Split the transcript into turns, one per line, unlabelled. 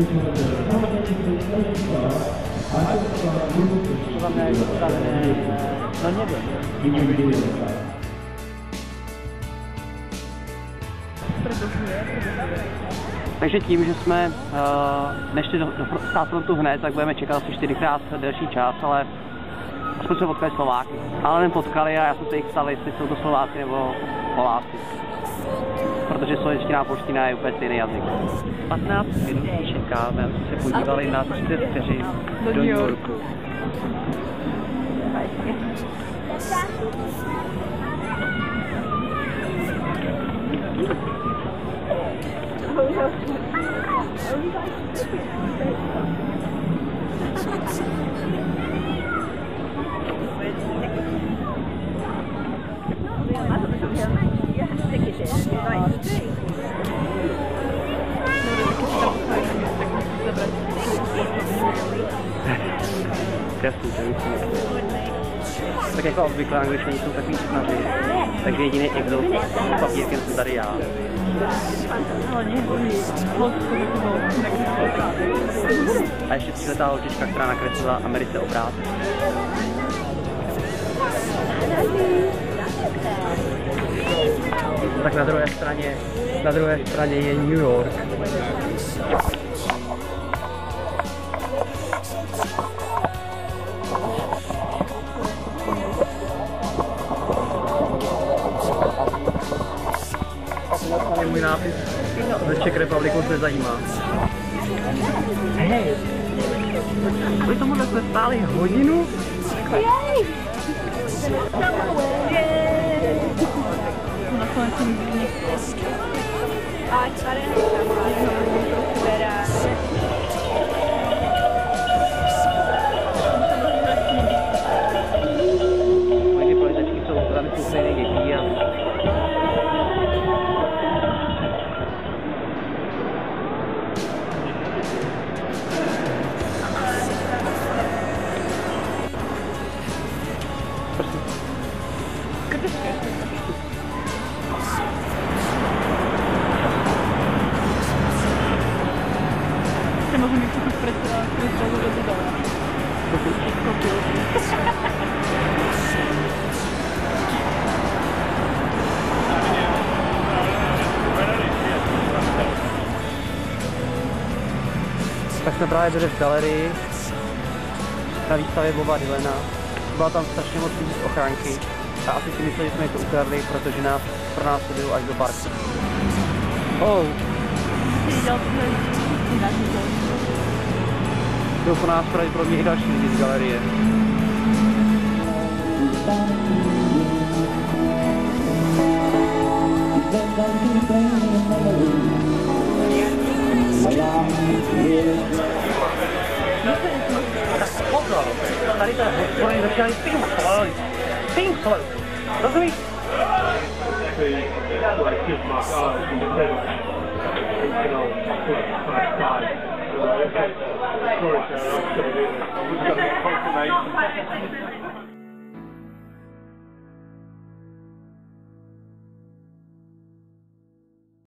Tam je postavené na něbě. Takže tím, že jsme nešli do Státfrontu hned, tak budeme čekat asi 4krát delší čas, ale aspoň jsme potkali Slováky. Ale nepotkali a já jsem se jich ptal, jestli jsou to Slováci nebo Poláci. Protože slovenština a polština je úplně stejný jazyk. 15 minut čekáme, aby se podívali na 30 vteřin do New Yorku. Krásný, tak jako obvykle Angličani jsou takový snaři, takže jediný exot s papírkem jsem tady já. A ještě 3letá holčička, která nakreslila Americe obrázek. Tak na druhé straně je New York. Tady můj nápis ze Czech Republic už nezajímá. Hej! Kvůli tomuhle jsme stáli hodinu? Jej! Nakonec jsem moje polizečky jsou tady stejné dětí a może mi tylko presja do budowy. Tak jsme právě byli v galerii na výstavě Boba Dylana. Byla tam strašně moc lidí z ochránky a asi si mysleli, že jsme to ukradli, protože nás pro nás sledují až do parku. Oh. Byl po nás pravděpodobně i další lidi z galerie. Pozor, tady ta hospody začínají Pink Floyd, rozumíš? Sorry, sir.